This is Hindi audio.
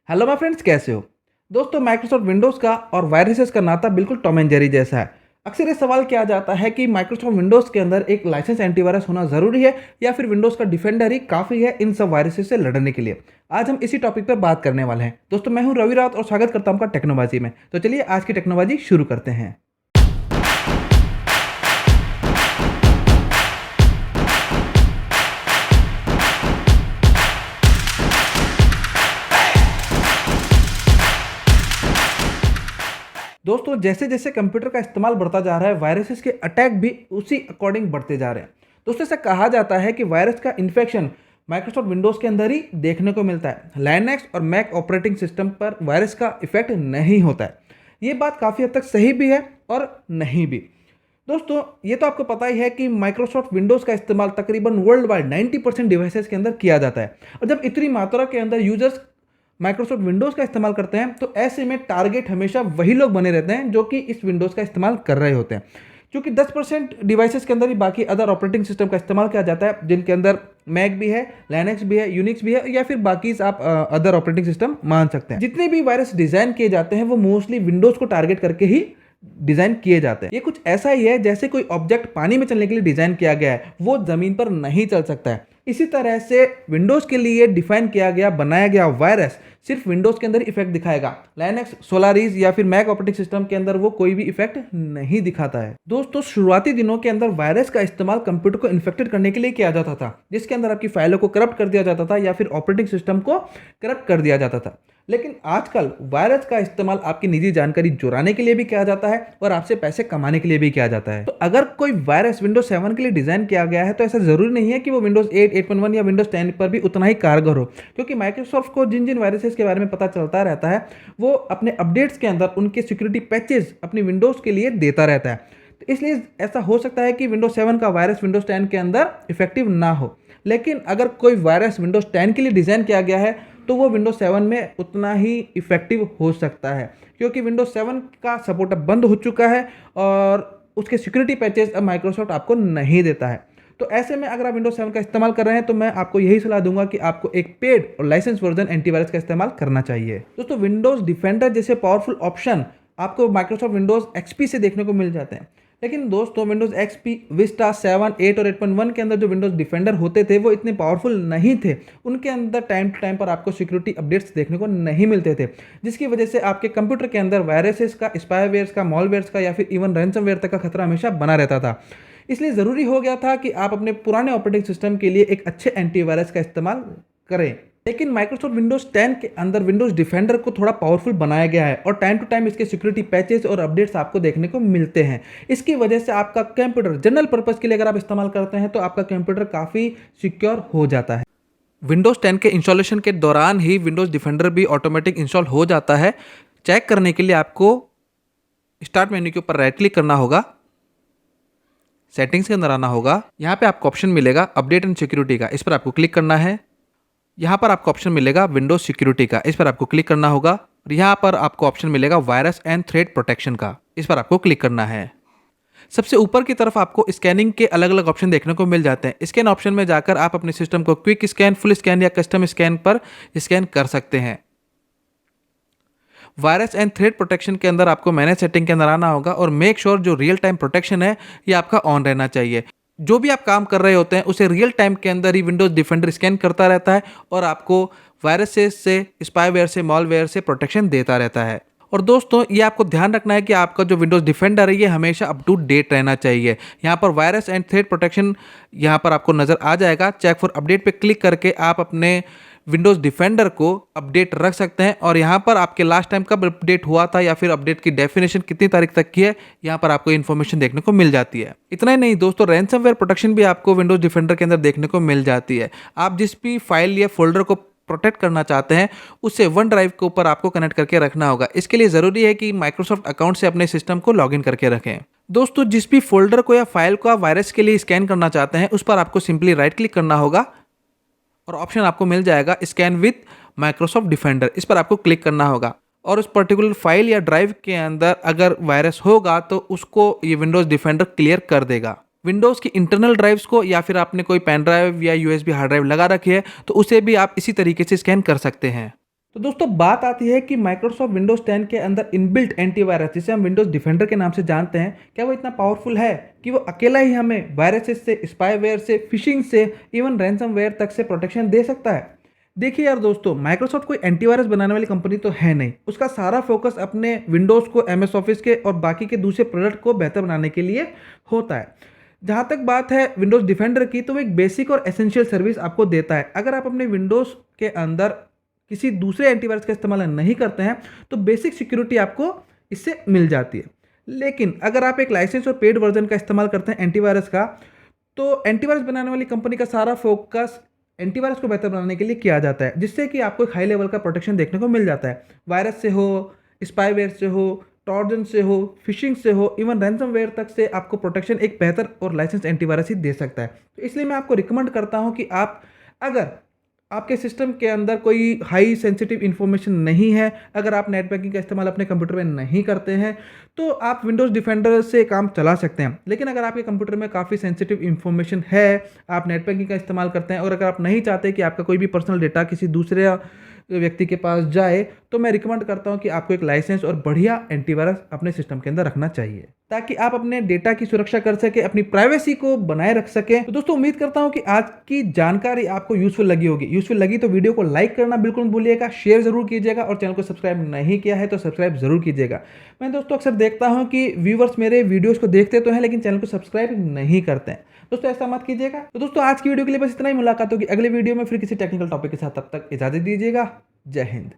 हेलो माय फ्रेंड्स, कैसे हो? दोस्तों, माइक्रोसॉफ्ट विंडोज़ का और वायरसेस का नाता बिल्कुल टॉम एंड जेरी जैसा है। अक्सर ये सवाल किया जाता है कि माइक्रोसॉफ्ट विंडोज़ के अंदर एक लाइसेंस एंटीवायरस होना ज़रूरी है या फिर विंडोज़ का डिफेंडर ही काफ़ी है इन सब वायरसेस से लड़ने के लिए। आज हम इसी टॉपिक पर बात करने वाले हैं। दोस्तों, मैं हूं रवि राउत और स्वागत करता हूं आपका टेक्नोलॉजी में। तो चलिए आज की टेक्नोलॉजी शुरू करते हैं। दोस्तों, जैसे-जैसे कंप्यूटर का इस्तेमाल बढ़ता जा रहा है, वायरसेस के अटैक भी उसी अकॉर्डिंग बढ़ते जा रहे हैं। दोस्तों, ऐसा कहा जाता है कि वायरस का इन्फेक्शन माइक्रोसॉफ्ट विंडोज़ के अंदर ही देखने को मिलता है। लाइनक्स और मैक ऑपरेटिंग सिस्टम पर वायरस का इफ़ेक्ट नहीं होता है। ये बात काफ़ी हद तक सही भी है और नहीं भी। दोस्तों, ये तो आपको पता ही है कि माइक्रोसॉफ्ट विंडोज़ का इस्तेमाल तकरीबन वर्ल्ड वाइड 90% डिवाइसेज़ के अंदर किया जाता है। और जब इतनी मात्रा के अंदर यूज़र्स माइक्रोसॉफ्ट विंडोज़ का इस्तेमाल करते हैं, तो ऐसे में टारगेट हमेशा वही लोग बने रहते हैं जो कि इस विंडोज़ का इस्तेमाल कर रहे होते हैं। क्योंकि 10% डिवाइसेज़ के अंदर ही बाकी अदर ऑपरेटिंग सिस्टम का इस्तेमाल किया जाता है, जिनके अंदर मैक भी है, लाइनक्स भी है, यूनिक्स भी है या फिर बाकी आप अदर ऑपरेटिंग सिस्टम मान सकते हैं। जितने भी वायरस डिज़ाइन किए जाते हैं, वो मोस्टली विंडोज़ को टारगेट करके ही डिज़ाइन किए जाते हैं। ये कुछ ऐसा ही है जैसे कोई ऑब्जेक्ट पानी में चलने के लिए डिज़ाइन किया गया है, वो ज़मीन पर नहीं चल सकता है। इसी तरह से विंडोज़ के लिए डिफाइन किया गया, बनाया गया वायरस सिर्फ विंडोज़ के अंदर इफेक्ट दिखाएगा। लाइनक्स, सोलारिस या फिर मैक ऑपरेटिंग सिस्टम के अंदर वो कोई भी इफेक्ट नहीं दिखाता है। दोस्तों, शुरुआती दिनों के अंदर वायरस का इस्तेमाल कंप्यूटर को इन्फेक्टेड करने के लिए किया जाता था, जिसके अंदर आपकी फाइलों को करप्ट कर दिया जाता था या फिर ऑपरेटिंग सिस्टम को करप्ट कर दिया जाता था। लेकिन आजकल वायरस का इस्तेमाल आपकी निजी जानकारी चुराने के लिए भी किया जाता है और आपसे पैसे कमाने के लिए भी किया जाता है। तो अगर कोई वायरस विंडोज 7 के लिए डिजाइन किया गया है, तो ऐसा जरूरी नहीं है कि वो विंडोज 8, 8.1 या विंडोज 10 पर भी उतना ही कारगर हो। क्योंकि माइक्रोसॉफ्ट को जिन जिन वायरसेस के बारे में पता चलता रहता है, वो अपने अपडेट्स के अंदर उनके सिक्योरिटी पैचेस अपनी विंडोज के लिए देता रहता है। तो इसलिए ऐसा हो सकता है कि विंडोज 7 का वायरस विंडोज 10 के अंदर इफेक्टिव ना हो। लेकिन अगर कोई वायरस विंडोज 10 के लिए डिजाइन किया गया है, तो वो विंडोज 7 में उतना ही इफेक्टिव हो सकता है। क्योंकि विंडोज 7 का सपोर्ट अब बंद हो चुका है और उसके सिक्योरिटी पैचेस अब माइक्रोसॉफ्ट आपको नहीं देता है। तो ऐसे में अगर आप विंडोज 7 का इस्तेमाल कर रहे हैं, तो मैं आपको यही सलाह दूंगा कि आपको एक पेड और लाइसेंस वर्जन एंटीवायरस का इस्तेमाल करना चाहिए। दोस्तों, विंडोज डिफेंडर जैसे पावरफुल ऑप्शन आपको माइक्रोसॉफ्ट विंडोज एक्सपी से देखने को मिल जाते हैं। लेकिन दोस्तों, विंडोज एक्सपी, विस्टा 7, 8 और 8.1 के अंदर जो विंडोज डिफेंडर होते थे, वो इतने पावरफुल नहीं थे। उनके अंदर टाइम टू टाइम पर आपको सिक्योरिटी अपडेट्स देखने को नहीं मिलते थे, जिसकी वजह से आपके कंप्यूटर के अंदर वायरसेस का, स्पाईवेयर्स का, मॉलवेयर्स का या फिर इवन रैंसमवेयर तक का खतरा हमेशा बना रहता था। इसलिए ज़रूरी हो गया था कि आप अपने पुराने ऑपरेटिंग सिस्टम के लिए एक अच्छे एंटीवायरस का इस्तेमाल करें। लेकिन माइक्रोसॉफ्ट विंडोज 10 के अंदर विंडोज डिफेंडर को थोड़ा पावरफुल बनाया गया है और टाइम टू टाइम इसके सिक्योरिटी पैचेस और अपडेट्स आपको देखने को मिलते हैं। इसकी वजह से आपका कंप्यूटर जनरल पर्पस के लिए अगर आप इस्तेमाल करते हैं, तो आपका कंप्यूटर काफ़ी सिक्योर हो जाता है। विंडोज 10 के इंस्टॉलेशन के दौरान ही विंडोज डिफेंडर भी ऑटोमेटिक इंस्टॉल हो जाता है। चेक करने के लिए आपको स्टार्ट मेन्यू के ऊपर राइट क्लिक करना होगा, सेटिंग्स के अंदर आना होगा। यहाँ पे आपको ऑप्शन मिलेगा अपडेट एंड सिक्योरिटी का, इस पर आपको क्लिक करना है। यहाँ पर आपको ऑप्शन मिलेगा विंडोज सिक्योरिटी का, इस पर आपको क्लिक करना होगा। और यहाँ पर आपको ऑप्शन मिलेगा वायरस एंड थ्रेट प्रोटेक्शन का, इस पर आपको क्लिक करना है। सबसे ऊपर की तरफ आपको स्कैनिंग के अलग अलग ऑप्शन देखने को मिल जाते हैं। स्कैन ऑप्शन में जाकर आप अपने सिस्टम को क्विक स्कैन, फुल स्कैन या कस्टम स्कैन पर स्कैन कर सकते हैं। वायरस एंड थ्रेट प्रोटेक्शन के अंदर आपको मैनेज सेटिंग के अंदर आना होगा और मेक श्योर जो रियल टाइम प्रोटेक्शन है, ये आपका ऑन रहना चाहिए। जो भी आप काम कर रहे होते हैं, उसे रियल टाइम के अंदर ही विंडोज डिफेंडर स्कैन करता रहता है और आपको वायरसेस से, स्पाईवेयर से, मॉलवेयर से प्रोटेक्शन देता रहता है। और दोस्तों, ये आपको ध्यान रखना है कि आपका जो विंडोज डिफेंडर है, ये हमेशा अप टू डेट रहना चाहिए। यहाँ पर वायरस एंड थ्रेट प्रोटेक्शन यहाँ पर आपको नजर आ जाएगा। चेक फॉर अपडेट पे क्लिक करके आप अपने विंडोज डिफेंडर को अपडेट रख सकते हैं और यहाँ पर आपके लास्ट टाइम कब अपडेट हुआ था या फिर अपडेट की डेफिनेशन कितनी तारीख तक की है, यहाँ पर आपको इन्फॉर्मेशन देखने को मिल जाती है। इतना ही नहीं दोस्तों, रैंसमवेयर प्रोटेक्शन भी आपको विंडोज डिफेंडर के अंदर देखने को मिल जाती है। आप जिस भी फाइल या फोल्डर को प्रोटेक्ट करना चाहते हैं, उसे वन ड्राइव के ऊपर आपको कनेक्ट करके रखना होगा। इसके लिए ज़रूरी है कि माइक्रोसॉफ्ट अकाउंट से अपने सिस्टम को लॉगिन करके रखें। दोस्तों, जिस भी फोल्डर को या फाइल को आप वायरस के लिए स्कैन करना चाहते हैं, उस पर आपको सिंपली राइट क्लिक करना होगा और ऑप्शन आपको मिल जाएगा स्कैन विद माइक्रोसॉफ्ट डिफेंडर, इस पर आपको क्लिक करना होगा। और उस पर्टिकुलर फाइल या ड्राइव के अंदर अगर वायरस होगा, तो उसको ये विंडोज डिफेंडर क्लियर कर देगा। विंडोज़ की इंटरनल ड्राइव्स को या फिर आपने कोई पेन ड्राइव या यूएसबी हार्ड ड्राइव लगा रखी है, तो उसे भी आप इसी तरीके से स्कैन कर सकते हैं। तो दोस्तों बात आती है कि माइक्रोसॉफ्ट विंडोज़ 10 के अंदर इनबिल्ट एंटीवायरस जिसे हम विंडोज़ डिफेंडर के नाम से जानते हैं, क्या वो इतना पावरफुल है कि वो अकेला ही हमें वायरसेस से, स्पाईवेयर से, फिशिंग से, इवन रैंसमवेयर तक से प्रोटेक्शन दे सकता है? देखिए यार दोस्तों, माइक्रोसॉफ्ट कोई एंटीवायरस बनाने वाली कंपनी तो है नहीं। उसका सारा फोकस अपने विंडोज़ को, एमएस ऑफिस के और बाकी के दूसरे प्रोडक्ट को बेहतर बनाने के लिए होता है। जहाँ तक बात है विंडोज़ डिफेंडर की, तो वो एक बेसिक और एसेंशियल सर्विस आपको देता है। अगर आप अपने विंडोज़ के अंदर किसी दूसरे एंटीवायरस का इस्तेमाल नहीं करते हैं, तो बेसिक सिक्योरिटी आपको इससे मिल जाती है। लेकिन अगर आप एक लाइसेंस और पेड वर्जन का इस्तेमाल करते हैं एंटीवायरस का, तो एंटीवायरस बनाने वाली कंपनी का सारा फोकस एंटीवायरस को बेहतर बनाने के लिए किया जाता है, जिससे कि आपको एक हाई लेवल का प्रोटेक्शन देखने को मिल जाता है। वायरस से हो, स्पाईवेयर से हो, ट्रोजन से हो, फिशिंग से हो, इवन रैंसमवेयर तक से आपको प्रोटेक्शन एक बेहतर और लाइसेंस एंटीवायरस ही दे सकता है। तो इसलिए मैं आपको रिकमेंड करता हूं कि आप, अगर आपके सिस्टम के अंदर कोई हाई सेंसिटिव इन्फॉर्मेशन नहीं है, अगर आप नेट बैंकिंग का इस्तेमाल अपने कंप्यूटर में नहीं करते हैं, तो आप विंडोज़ डिफेंडर से काम चला सकते हैं। लेकिन अगर आपके कंप्यूटर में काफ़ी सेंसिटिव इन्फॉर्मेशन है, आप नेट बैंकिंग का इस्तेमाल करते हैं और अगर आप नहीं चाहते कि आपका कोई भी पर्सनल डेटा किसी दूसरे व्यक्ति के पास जाए, तो मैं रिकमेंड करता हूं कि आपको एक लाइसेंस और बढ़िया एंटीवायरस अपने सिस्टम के अंदर रखना चाहिए, ताकि आप अपने डेटा की सुरक्षा कर सके, अपनी प्राइवेसी को बनाए रख सके। तो दोस्तों उम्मीद करता हूं कि आज की जानकारी आपको यूजफुल लगी होगी। यूजफुल लगी तो वीडियो को लाइक करना बिल्कुल मत भूलिएगा, शेयर जरूर कीजिएगा और चैनल को सब्सक्राइब नहीं किया है तो सब्सक्राइब जरूर कीजिएगा। मैं दोस्तों अक्सर देखता हूं कि व्यूवर्स मेरे वीडियोस को देखते तो हैं लेकिन चैनल को सब्सक्राइब नहीं करते हैं। दोस्तों ऐसा मत कीजिएगा। तो दोस्तों आज की वीडियो के लिए बस इतना ही। मुलाकात होगी अगले वीडियो में फिर किसी टेक्निकल टॉपिक के साथ। तब तक इजाजत दीजिएगा। जय हिंद।